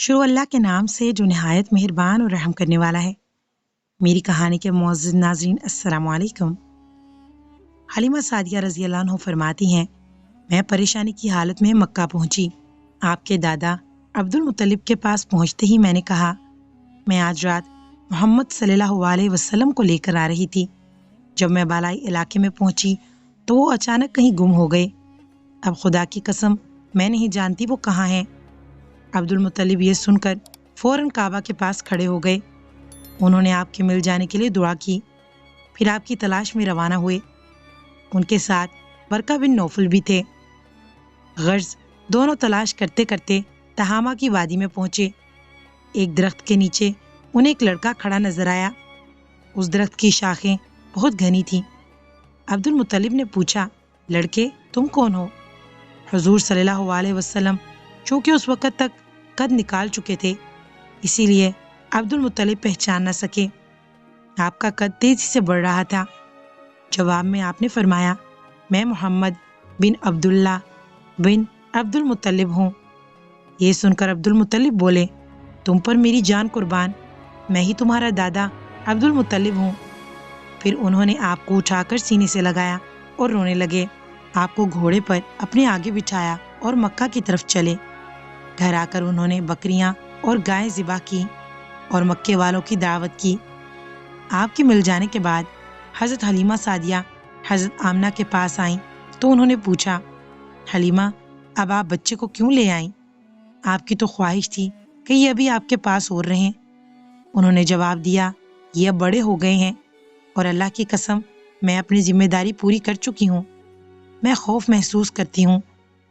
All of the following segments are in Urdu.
شروع اللہ کے نام سے جو نہایت مہربان اور رحم کرنے والا ہے۔ میری کہانی کے معزز ناظرین السلام علیکم۔ حلیمہ سعدیہ رضی اللہ عنہ فرماتی ہیں، میں پریشانی کی حالت میں مکہ پہنچی۔ آپ کے دادا عبد المطلب کے پاس پہنچتے ہی میں نے کہا، میں آج رات محمد صلی اللہ علیہ وسلم کو لے کر آ رہی تھی۔ جب میں بالائی علاقے میں پہنچی تو وہ اچانک کہیں گم ہو گئے۔ اب خدا کی قسم میں نہیں جانتی وہ کہاں ہیں۔ عبد المطلب یہ سن کر فوراً کعبہ کے پاس کھڑے ہو گئے۔ انہوں نے آپ کے مل جانے کے لیے دعا کی، پھر آپ کی تلاش میں روانہ ہوئے۔ ان کے ساتھ ورقہ بن نوفل بھی تھے۔ غرض دونوں تلاش کرتے کرتے تہامہ کی وادی میں پہنچے۔ ایک درخت کے نیچے انہیں ایک لڑکا کھڑا نظر آیا۔ اس درخت کی شاخیں بہت گھنی تھیں۔ عبد المطلب نے پوچھا، لڑکے تم کون ہو؟ حضور صلی اللہ علیہ وسلم چونکہ اس وقت تک قد نکال چکے تھے، اسی لیے عبد المطلب پہچان نہ سکے۔ آپ کا قد تیزی سے بڑھ رہا تھا۔ جواب میں آپ نے فرمایا، میں محمد بن عبداللہ بن عبد المطلب ہوں۔ یہ سن کر عبد المطلب بولے، تم پر میری جان قربان، میں ہی تمہارا دادا عبد المطلب ہوں۔ پھر انہوں نے آپ کو اٹھا کر سینے سے لگایا اور رونے لگے۔ آپ کو گھوڑے پر اپنے آگے بٹھایا اور مکہ کی طرف چلے۔ گھر آ کر انہوں نے بکریاں اور گائیں ذبح کی اور مکے والوں کی دعوت کی۔ آپ کے مل جانے کے بعد حضرت حلیمہ سعدیہ حضرت آمنہ کے پاس آئیں تو انہوں نے پوچھا، حلیمہ اب آپ بچے کو کیوں لے آئیں؟ آپ کی تو خواہش تھی کہ یہ ابھی آپ کے پاس اور رہیں۔ انہوں نے جواب دیا، یہ اب بڑے ہو گئے ہیں اور اللہ کی قسم میں اپنی ذمہ داری پوری کر چکی ہوں۔ میں خوف محسوس کرتی ہوں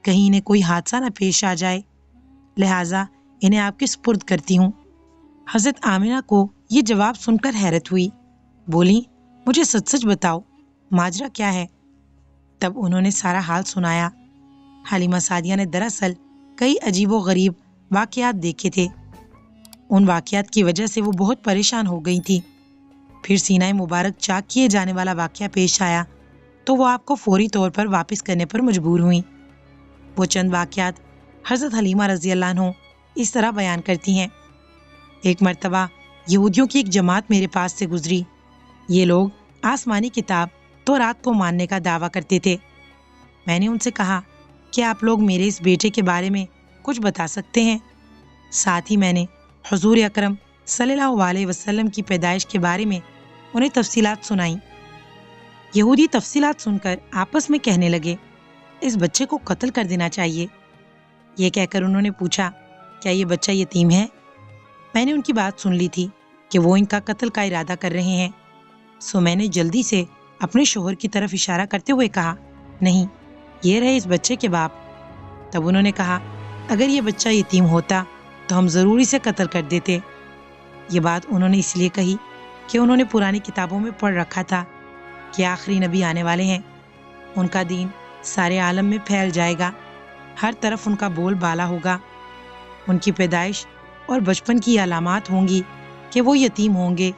کہیں انہیں کوئی حادثہ نہ پیش آ جائے، لہٰذا انہیں آپ کے سپرد کرتی ہوں۔ حضرت آمنہ کو یہ جواب سن کر حیرت ہوئی، بولی، مجھے سچ سچ بتاؤ ماجرا کیا ہے؟ تب انہوں نے سارا حال سنایا۔ حلیمہ سعدیہ نے دراصل کئی عجیب و غریب واقعات دیکھے تھے۔ ان واقعات کی وجہ سے وہ بہت پریشان ہو گئی تھی۔ پھر سینہ مبارک چاک کیے جانے والا واقعہ پیش آیا تو وہ آپ کو فوری طور پر واپس کرنے پر مجبور ہوئیں۔ وہ چند واقعات حضرت حلیمہ رضی اللہ عنہ اس طرح بیان کرتی ہیں، ایک مرتبہ یہودیوں کی ایک جماعت میرے پاس سے گزری۔ یہ لوگ آسمانی کتاب تورات کو ماننے کا دعویٰ کرتے تھے۔ میں نے ان سے کہا کہ آپ لوگ میرے اس بیٹے کے بارے میں کچھ بتا سکتے ہیں؟ ساتھ ہی میں نے حضور اکرم صلی اللہ علیہ وسلم کی پیدائش کے بارے میں انہیں تفصیلات سنائیں۔ یہودی تفصیلات سن کر آپس میں کہنے لگے، اس بچے کو قتل کر دینا چاہیے۔ یہ کہہ کر انہوں نے پوچھا، کیا یہ بچہ یتیم ہے؟ میں نے ان کی بات سن لی تھی کہ وہ ان کا قتل کا ارادہ کر رہے ہیں، سو میں نے جلدی سے اپنے شوہر کی طرف اشارہ کرتے ہوئے کہا، نہیں، یہ رہے اس بچے کے باپ۔ تب انہوں نے کہا، اگر یہ بچہ یتیم ہوتا تو ہم ضرور اسے قتل کر دیتے۔ یہ بات انہوں نے اس لیے کہی کہ انہوں نے پرانی کتابوں میں پڑھ رکھا تھا کہ آخری نبی آنے والے ہیں، ان کا دین سارے عالم میں پھیل جائے گا، ہر طرف ان کا بول بالا ہوگا۔ ان کی پیدائش اور بچپن کی علامات ہوں گی کہ وہ یتیم ہوں گے۔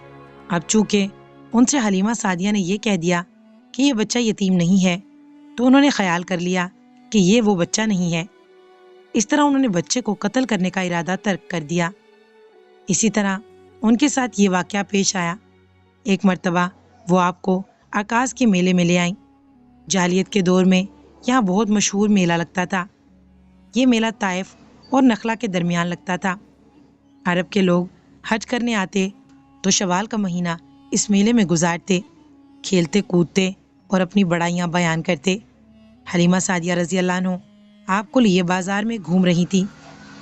اب چونکہ ان سے حلیمہ سعدیہ نے یہ کہہ دیا کہ یہ بچہ یتیم نہیں ہے تو انہوں نے خیال کر لیا کہ یہ وہ بچہ نہیں ہے۔ اس طرح انہوں نے بچے کو قتل کرنے کا ارادہ ترک کر دیا۔ اسی طرح ان کے ساتھ یہ واقعہ پیش آیا۔ ایک مرتبہ وہ آپ کو عکاظ کے میلے میں لے آئیں۔ جاہلیت کے دور میں یہاں بہت مشہور میلہ لگتا تھا۔ یہ میلہ طائف اور نخلا کے درمیان لگتا تھا۔ عرب کے لوگ حج کرنے آتے تو شوال کا مہینہ اس میلے میں گزارتے، کھیلتے کودتے اور اپنی بڑائیاں بیان کرتے۔ حلیمہ سعدیہ رضی اللہ عنہ آپ کو لیے بازار میں گھوم رہی تھی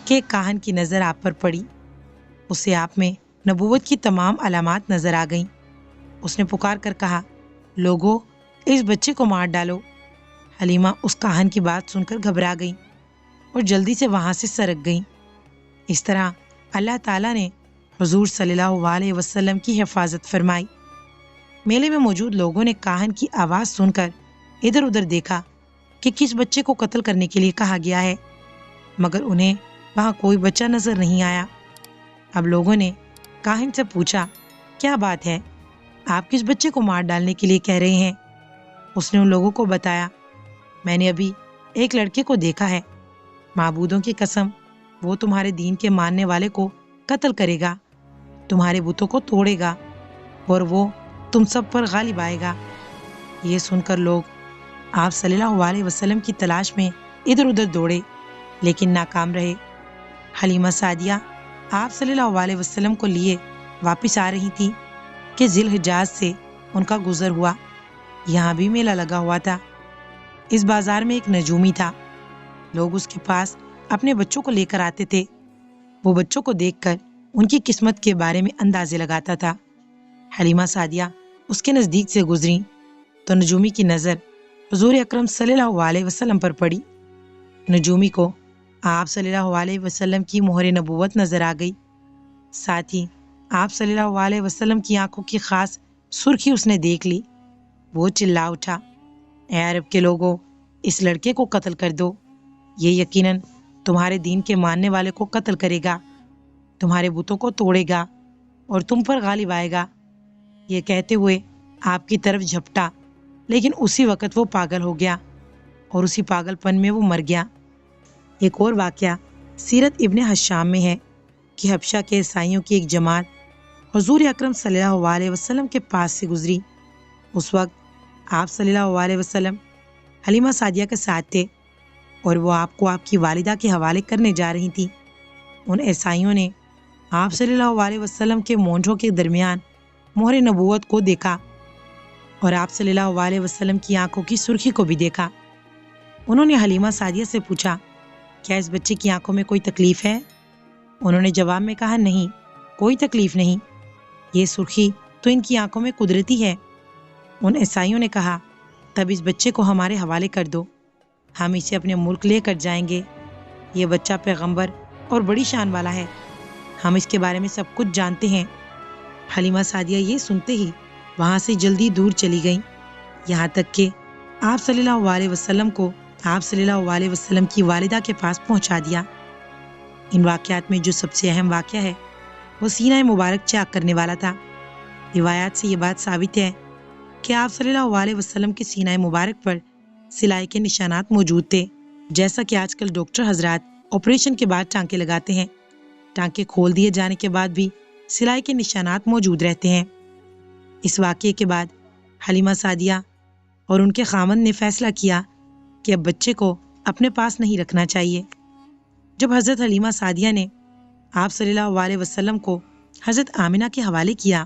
کہ ایک کاہن کی نظر آپ پر پڑی۔ اسے آپ میں نبوت کی تمام علامات نظر آ گئیں۔ اس نے پکار کر کہا، لوگو اس بچے کو مار ڈالو۔ حلیمہ اس کاہن کی بات سن کر گھبرا گئیں اور جلدی سے وہاں سے سرک گئیں۔ اس طرح اللہ تعالیٰ نے حضور صلی اللہ علیہ وسلم کی حفاظت فرمائی۔ میلے میں موجود لوگوں نے کاہن کی آواز سن کر ادھر ادھر دیکھا کہ کس بچے کو قتل کرنے کے لیے کہا گیا ہے، مگر انہیں وہاں کوئی بچہ نظر نہیں آیا۔ اب لوگوں نے کاہن سے پوچھا، کیا بات ہے، آپ کس بچے کو مار ڈالنے کے لیے کہہ رہے ہیں؟ اس نے ان لوگوں کو بتایا، میں نے ابھی ایک لڑکے کو دیکھا ہے، معبودوں کی قسم وہ تمہارے دین کے ماننے والے کو قتل کرے گا، تمہارے بتوں کو توڑے گا اور وہ تم سب پر غالب آئے گا۔ یہ سن کر لوگ آپ صلی اللہ علیہ وسلم کی تلاش میں ادھر ادھر دوڑے لیکن ناکام رہے۔ حلیمہ سعدیہ آپ صلی اللہ علیہ وسلم کو لیے واپس آ رہی تھی کہ ذی الحجاز سے ان کا گزر ہوا۔ یہاں بھی میلہ لگا ہوا تھا۔ اس بازار میں ایک نجومی تھا، لوگ اس کے پاس اپنے بچوں کو لے کر آتے تھے۔ وہ بچوں کو دیکھ کر ان کی قسمت کے بارے میں اندازے لگاتا تھا۔ حلیمہ سعدیہ اس کے نزدیک سے گزری تو نجومی کی نظر حضور اکرم صلی اللہ علیہ وسلم پر پڑی۔ نجومی کو آپ صلی اللہ علیہ وسلم کی مہر نبوت نظر آ گئی، ساتھ ہی آپ صلی اللہ علیہ وسلم کی آنکھوں کی خاص سرخی اس نے دیکھ لی۔ وہ چلا اٹھا، اے عرب کے لوگوں، اس لڑکے کو قتل کر دو، یہ یقیناً تمہارے دین کے ماننے والے کو قتل کرے گا، تمہارے بتوں کو توڑے گا اور تم پر غالب آئے گا۔ یہ کہتے ہوئے آپ کی طرف جھپٹا، لیکن اسی وقت وہ پاگل ہو گیا اور اسی پاگل پن میں وہ مر گیا۔ ایک اور واقعہ سیرت ابن حشام میں ہے کہ حبشہ کے عیسائیوں کی ایک جماعت حضور اکرم صلی اللہ علیہ وسلم کے پاس سے گزری۔ اس وقت آپ صلی اللہ علیہ وسلم حلیمہ سعدیہ کے ساتھ تھے اور وہ آپ کو آپ کی والدہ کے حوالے کرنے جا رہی تھی۔ ان عیسائیوں نے آپ صلی اللہ علیہ وسلم کے مونجھوں کے درمیان مہر نبوت کو دیکھا اور آپ صلی اللہ علیہ وسلم کی آنکھوں کی سرخی کو بھی دیکھا۔ انہوں نے حلیمہ سعدیہ سے پوچھا، کیا اس بچے کی آنکھوں میں کوئی تکلیف ہے؟ انہوں نے جواب میں کہا، نہیں، کوئی تکلیف نہیں، یہ سرخی تو ان کی آنکھوں میں قدرتی ہے۔ ان عیسائیوں نے کہا، تب اس بچے کو ہمارے حوالے کر دو، ہم اسے اپنے ملک لے کر جائیں گے۔ یہ بچہ پیغمبر اور بڑی شان والا ہے، ہم اس کے بارے میں سب کچھ جانتے ہیں۔ حلیمہ سعدیہ یہ سنتے ہی وہاں سے جلدی دور چلی گئیں، یہاں تک کہ آپ صلی اللہ علیہ وسلم کو آپ صلی اللہ علیہ وسلم کی والدہ کے پاس پہنچا دیا۔ ان واقعات میں جو سب سے اہم واقعہ ہے وہ سینہ مبارک چاک کرنے والا تھا۔ روایات سے یہ بات ثابت ہے کہ آپ صلی اللہ علیہ وسلم کے سینہ مبارک پر سلائی کے نشانات موجود تھے، جیسا کہ آج کل ڈاکٹر حضرات آپریشن کے بعد ٹانکے لگاتے ہیں۔ ٹانکے کھول دیے جانے کے بعد بھی سلائی کے نشانات موجود رہتے ہیں۔ اس واقعے کے بعد حلیمہ سعدیہ اور ان کے خاوند نے فیصلہ کیا کہ اب بچے کو اپنے پاس نہیں رکھنا چاہیے۔ جب حضرت حلیمہ سعدیہ نے آپ صلی اللہ علیہ وسلم کو حضرت آمنہ کے حوالے کیا،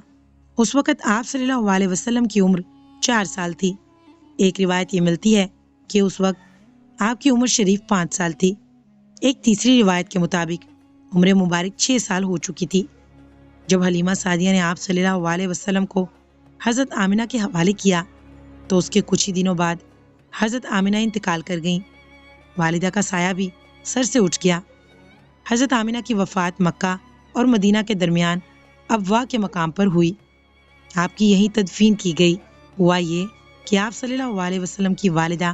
اس وقت آپ صلی اللہ علیہ وسلم کی عمر 4 سال تھی۔ ایک روایت یہ ملتی ہے کہ اس وقت آپ کی عمر شریف 5 سال تھی۔ ایک تیسری روایت کے مطابق عمر مبارک 6 سال ہو چکی تھی۔ جب حلیمہ سعدیہ نے آپ صلی اللہ علیہ وسلم کو حضرت آمنہ کے حوالے کیا تو اس کے کچھ ہی دنوں بعد حضرت آمنہ انتقال کر گئیں۔ والدہ کا سایہ بھی سر سے اٹھ گیا۔ حضرت آمنہ کی وفات مکہ اور مدینہ کے درمیان ابواء کے مقام پر ہوئی۔ آپ کی یہی تدفین کی گئی۔ ہوا یہ کہ آپ صلی اللہ علیہ وسلم کی والدہ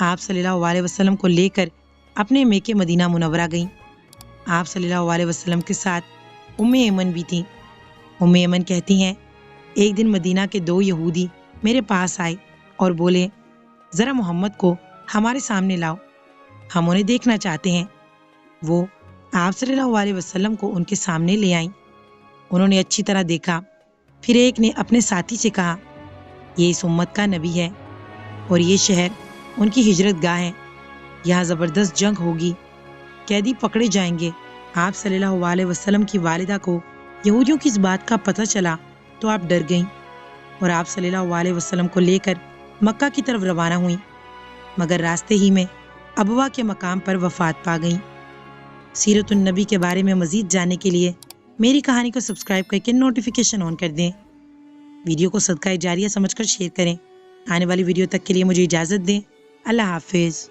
آپ صلی اللہ علیہ وسلم کو لے کر اپنے میکے مدینہ منورہ گئیں۔ آپ صلی اللہ علیہ وسلم کے ساتھ ام ایمن بھی تھیں۔ ام ایمن کہتی ہیں، ایک دن مدینہ کے 2 یہودی میرے پاس آئے اور بولے، ذرا محمد کو ہمارے سامنے لاؤ، ہم انہیں دیکھنا چاہتے ہیں۔ وہ آپ صلی اللہ علیہ وسلم کو ان کے سامنے لے آئیں۔ انہوں نے اچھی طرح دیکھا، پھر ایک نے اپنے ساتھی سے کہا، یہ اس امت کا نبی ہے اور یہ شہر ان کی ہجرت گاہ ہے، یہاں زبردست جنگ ہوگی، قیدی پکڑے جائیں گے۔ آپ صلی اللہ علیہ وسلم کی والدہ کو یہودیوں کی اس بات کا پتہ چلا تو آپ ڈر گئیں اور آپ صلی اللہ علیہ وسلم کو لے کر مکہ کی طرف روانہ ہوئیں، مگر راستے ہی میں ابوا کے مقام پر وفات پا گئیں۔ سیرت النبی کے بارے میں مزید جاننے کے لیے میری کہانی کو سبسکرائب کر کے نوٹیفیکیشن آن کر دیں۔ ویڈیو کو صدقہ جاریہ سمجھ کر شیئر کریں۔ آنے والی ویڈیو تک کے لیے مجھے اجازت دیں۔ اللہ حافظ۔